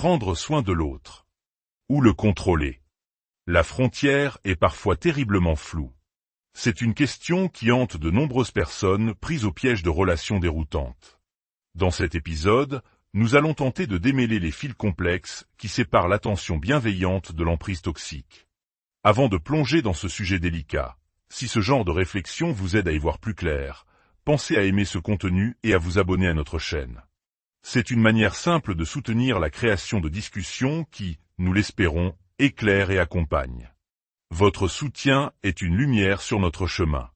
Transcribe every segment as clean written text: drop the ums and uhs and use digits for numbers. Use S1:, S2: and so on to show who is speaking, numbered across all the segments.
S1: prendre soin de l'autre. Ou le contrôler. La frontière est parfois terriblement floue. C'est une question qui hante de nombreuses personnes prises au piège de relations déroutantes. Dans cet épisode, nous allons tenter de démêler les fils complexes qui séparent l'attention bienveillante de l'emprise toxique. Avant de plonger dans ce sujet délicat, si ce genre de réflexion vous aide à y voir plus clair, pensez à aimer ce contenu et à vous abonner à notre chaîne. C'est une manière simple de soutenir la création de discussions qui, nous l'espérons, éclairent et accompagnent. Votre soutien est une lumière sur notre chemin.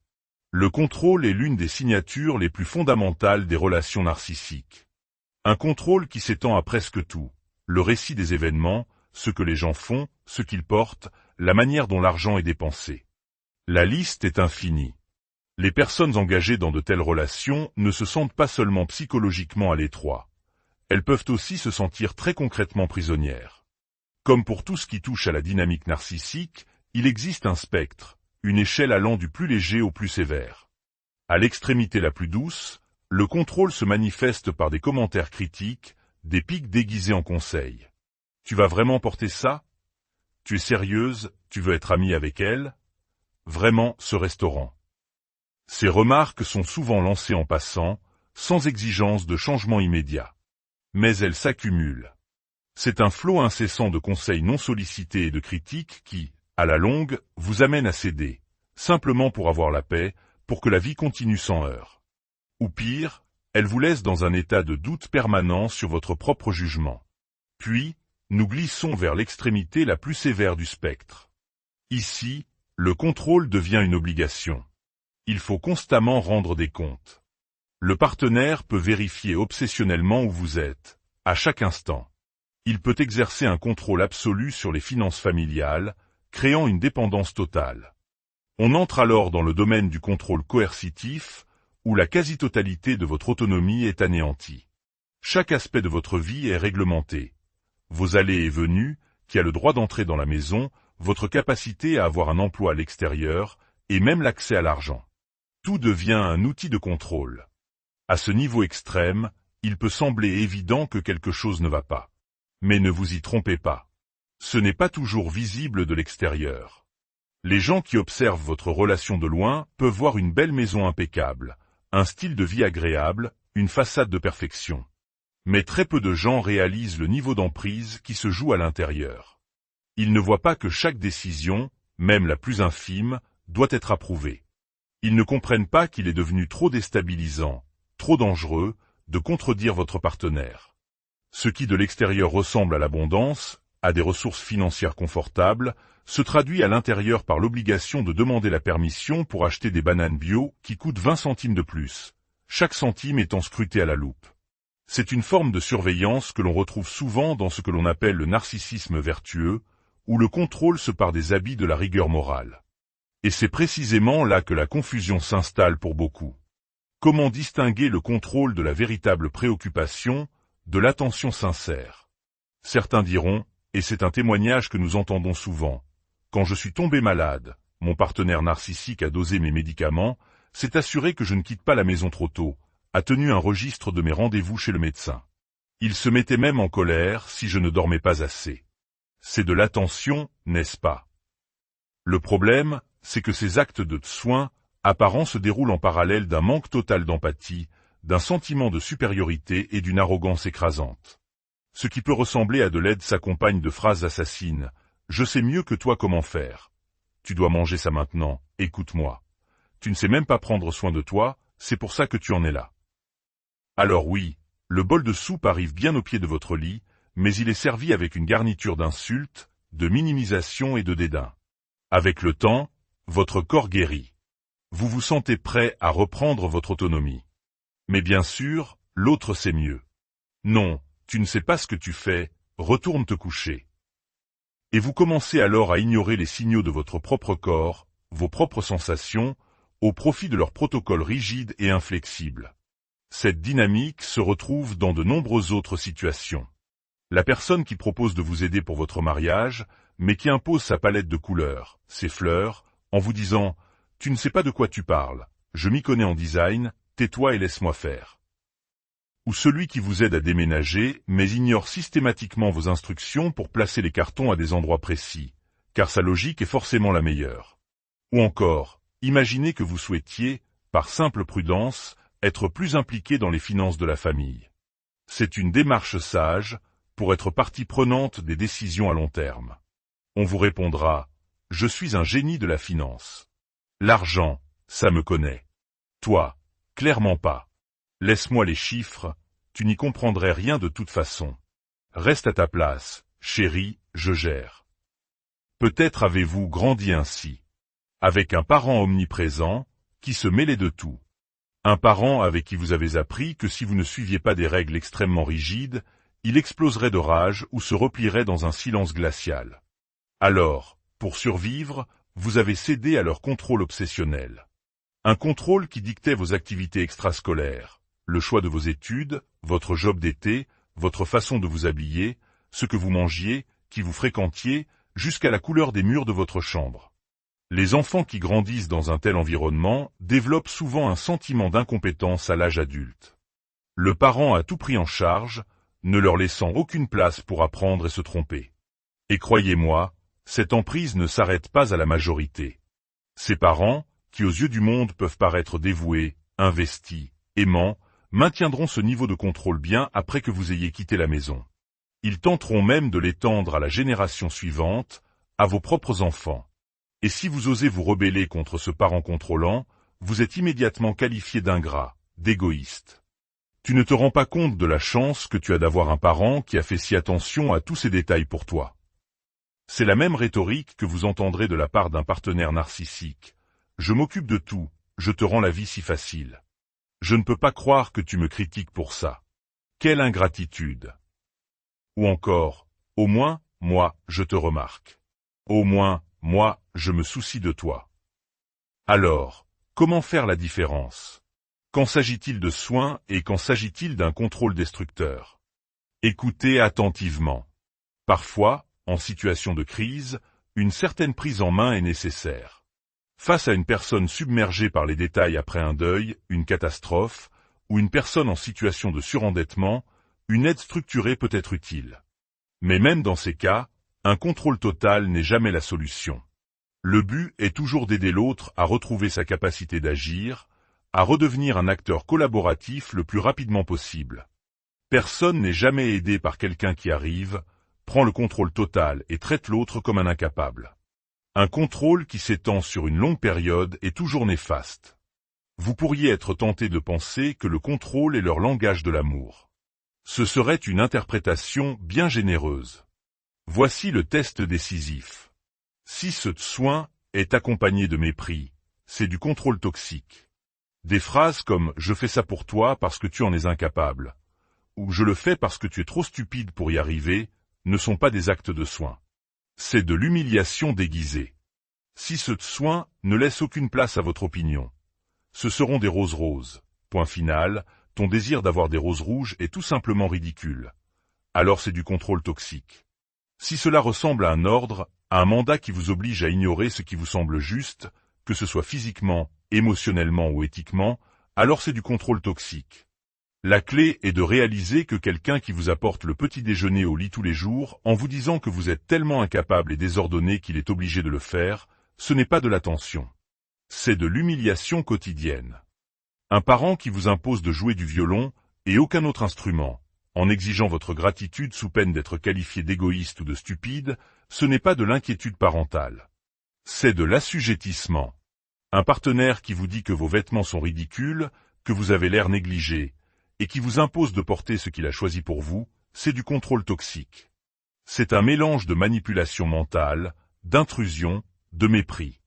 S1: Le contrôle est l'une des signatures les plus fondamentales des relations narcissiques. Un contrôle qui s'étend à presque tout, le récit des événements, ce que les gens font, ce qu'ils portent, la manière dont l'argent est dépensé. La liste est infinie. Les personnes engagées dans de telles relations ne se sentent pas seulement psychologiquement à l'étroit. Elles peuvent aussi se sentir très concrètement prisonnières. Comme pour tout ce qui touche à la dynamique narcissique, il existe un spectre, une échelle allant du plus léger au plus sévère. À l'extrémité la plus douce, le contrôle se manifeste par des commentaires critiques, des pics déguisés en conseils. Tu vas vraiment porter ça? Tu es sérieuse, tu veux être amie avec elle? Vraiment, ce restaurant. Ces remarques sont souvent lancées en passant, sans exigence de changement immédiat. Mais elles s'accumulent. C'est un flot incessant de conseils non sollicités et de critiques qui, à la longue, vous amène à céder, simplement pour avoir la paix, pour que la vie continue sans heurts. Ou pire, elle vous laisse dans un état de doute permanent sur votre propre jugement. Puis, nous glissons vers l'extrémité la plus sévère du spectre. Ici, le contrôle devient une obligation. Il faut constamment rendre des comptes. Le partenaire peut vérifier obsessionnellement où vous êtes, à chaque instant. Il peut exercer un contrôle absolu sur les finances familiales, créant une dépendance totale. On entre alors dans le domaine du contrôle coercitif, où la quasi-totalité de votre autonomie est anéantie. Chaque aspect de votre vie est réglementé. Vos allées et venues, qui a le droit d'entrer dans la maison, votre capacité à avoir un emploi à l'extérieur, et même l'accès à l'argent. Tout devient un outil de contrôle. À ce niveau extrême, il peut sembler évident que quelque chose ne va pas. Mais ne vous y trompez pas. Ce n'est pas toujours visible de l'extérieur. Les gens qui observent votre relation de loin peuvent voir une belle maison impeccable, un style de vie agréable, une façade de perfection. Mais très peu de gens réalisent le niveau d'emprise qui se joue à l'intérieur. Ils ne voient pas que chaque décision, même la plus infime, doit être approuvée. Ils ne comprennent pas qu'il est devenu trop déstabilisant, trop dangereux, de contredire votre partenaire. Ce qui de l'extérieur ressemble à l'abondance, à des ressources financières confortables, se traduit à l'intérieur par l'obligation de demander la permission pour acheter des bananes bio qui coûtent 20 centimes de plus, chaque centime étant scruté à la loupe. C'est une forme de surveillance que l'on retrouve souvent dans ce que l'on appelle le narcissisme vertueux, où le contrôle se pare des habits de la rigueur morale. Et c'est précisément là que la confusion s'installe pour beaucoup. Comment distinguer le contrôle de la véritable préoccupation, de l'attention sincère? Certains diront, et c'est un témoignage que nous entendons souvent, quand je suis tombé malade, mon partenaire narcissique a dosé mes médicaments, s'est assuré que je ne quitte pas la maison trop tôt, a tenu un registre de mes rendez-vous chez le médecin. Il se mettait même en colère si je ne dormais pas assez. C'est de l'attention, n'est-ce pas? Le problème, c'est que ces actes de soins apparents se déroulent en parallèle d'un manque total d'empathie, d'un sentiment de supériorité et d'une arrogance écrasante. Ce qui peut ressembler à de l'aide s'accompagne de phrases assassines. « Je sais mieux que toi comment faire. Tu dois manger ça maintenant, écoute-moi. Tu ne sais même pas prendre soin de toi, c'est pour ça que tu en es là. » Alors oui, le bol de soupe arrive bien au pied de votre lit, mais il est servi avec une garniture d'insultes, de minimisation et de dédain. Avec le temps, votre corps guérit. Vous vous sentez prêt à reprendre votre autonomie. Mais bien sûr, l'autre sait mieux. Non, tu ne sais pas ce que tu fais, retourne te coucher. Et vous commencez alors à ignorer les signaux de votre propre corps, vos propres sensations, au profit de leur protocole rigide et inflexible. Cette dynamique se retrouve dans de nombreuses autres situations. La personne qui propose de vous aider pour votre mariage, mais qui impose sa palette de couleurs, ses fleurs, en vous disant « Tu ne sais pas de quoi tu parles, je m'y connais en design, tais-toi et laisse-moi faire. » Ou celui qui vous aide à déménager, mais ignore systématiquement vos instructions pour placer les cartons à des endroits précis, car sa logique est forcément la meilleure. Ou encore, imaginez que vous souhaitiez, par simple prudence, être plus impliqué dans les finances de la famille. C'est une démarche sage, pour être partie prenante des décisions à long terme. On vous répondra, « Je suis un génie de la finance. L'argent, ça me connaît. Toi, clairement pas. Laisse-moi les chiffres, tu n'y comprendrais rien de toute façon. Reste à ta place, chérie, je gère. » Peut-être avez-vous grandi ainsi, avec un parent omniprésent, qui se mêlait de tout. Un parent avec qui vous avez appris que si vous ne suiviez pas des règles extrêmement rigides, il exploserait de rage ou se replierait dans un silence glacial. Alors, pour survivre, vous avez cédé à leur contrôle obsessionnel. Un contrôle qui dictait vos activités extrascolaires, le choix de vos études, votre job d'été, votre façon de vous habiller, ce que vous mangiez, qui vous fréquentiez, jusqu'à la couleur des murs de votre chambre. Les enfants qui grandissent dans un tel environnement développent souvent un sentiment d'incompétence à l'âge adulte. Le parent a tout pris en charge, ne leur laissant aucune place pour apprendre et se tromper. Et croyez-moi, cette emprise ne s'arrête pas à la majorité. Ces parents, qui aux yeux du monde peuvent paraître dévoués, investis, aimants, maintiendront ce niveau de contrôle bien après que vous ayez quitté la maison. Ils tenteront même de l'étendre à la génération suivante, à vos propres enfants. Et si vous osez vous rebeller contre ce parent contrôlant, vous êtes immédiatement qualifié d'ingrat, d'égoïste. Tu ne te rends pas compte de la chance que tu as d'avoir un parent qui a fait si attention à tous ces détails pour toi. C'est la même rhétorique que vous entendrez de la part d'un partenaire narcissique. Je m'occupe de tout, je te rends la vie si facile. Je ne peux pas croire que tu me critiques pour ça. Quelle ingratitude! Ou encore, au moins, moi, je te remarque. Au moins, moi, je me soucie de toi. Alors, comment faire la différence? Qu'en s'agit-il de soins et qu'en s'agit-il d'un contrôle destructeur? Écoutez attentivement. Parfois, en situation de crise, une certaine prise en main est nécessaire. Face à une personne submergée par les détails après un deuil, une catastrophe, ou une personne en situation de surendettement, une aide structurée peut être utile. Mais même dans ces cas, un contrôle total n'est jamais la solution. Le but est toujours d'aider l'autre à retrouver sa capacité d'agir, à redevenir un acteur collaboratif le plus rapidement possible. Personne n'est jamais aidé par quelqu'un qui arrive, prend le contrôle total et traite l'autre comme un incapable. Un contrôle qui s'étend sur une longue période est toujours néfaste. Vous pourriez être tenté de penser que le contrôle est leur langage de l'amour. Ce serait une interprétation bien généreuse. Voici le test décisif. Si ce soin est accompagné de mépris, c'est du contrôle toxique. Des phrases comme « je fais ça pour toi parce que tu en es incapable » ou « je le fais parce que tu es trop stupide pour y arriver » ne sont pas des actes de soin. C'est de l'humiliation déguisée. Si ce soin ne laisse aucune place à votre opinion, ce seront des roses roses. Point final, ton désir d'avoir des roses rouges est tout simplement ridicule. Alors c'est du contrôle toxique. Si cela ressemble à un ordre, à un mandat qui vous oblige à ignorer ce qui vous semble juste, que ce soit physiquement, émotionnellement ou éthiquement, alors c'est du contrôle toxique. La clé est de réaliser que quelqu'un qui vous apporte le petit déjeuner au lit tous les jours, en vous disant que vous êtes tellement incapable et désordonné qu'il est obligé de le faire, ce n'est pas de l'attention. C'est de l'humiliation quotidienne. Un parent qui vous impose de jouer du violon et aucun autre instrument, en exigeant votre gratitude sous peine d'être qualifié d'égoïste ou de stupide, ce n'est pas de l'inquiétude parentale. C'est de l'assujettissement. Un partenaire qui vous dit que vos vêtements sont ridicules, que vous avez l'air négligé, et qui vous impose de porter ce qu'il a choisi pour vous, c'est du contrôle toxique. C'est un mélange de manipulation mentale, d'intrusion, de mépris.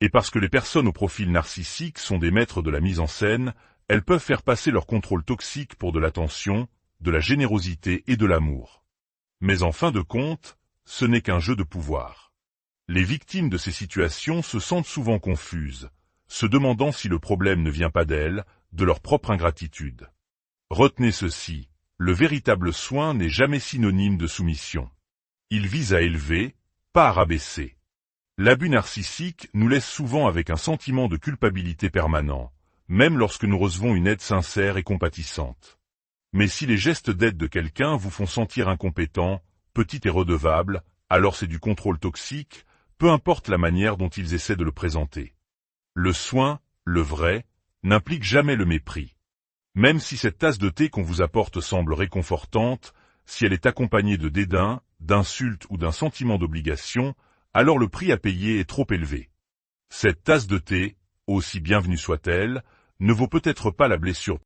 S1: Et parce que les personnes au profil narcissique sont des maîtres de la mise en scène, elles peuvent faire passer leur contrôle toxique pour de l'attention, de la générosité et de l'amour. Mais en fin de compte, ce n'est qu'un jeu de pouvoir. Les victimes de ces situations se sentent souvent confuses, se demandant si le problème ne vient pas d'elles, de leur propre ingratitude. Retenez ceci, le véritable soin n'est jamais synonyme de soumission. Il vise à élever, pas à rabaisser. L'abus narcissique nous laisse souvent avec un sentiment de culpabilité permanent, même lorsque nous recevons une aide sincère et compatissante. Mais si les gestes d'aide de quelqu'un vous font sentir incompétent, petit et redevable, alors c'est du contrôle toxique, peu importe la manière dont ils essaient de le présenter. Le soin, le vrai, n'implique jamais le mépris. Même si cette tasse de thé qu'on vous apporte semble réconfortante, si elle est accompagnée de dédain, d'insultes ou d'un sentiment d'obligation, alors le prix à payer est trop élevé. Cette tasse de thé, aussi bienvenue soit-elle, ne vaut peut-être pas la blessure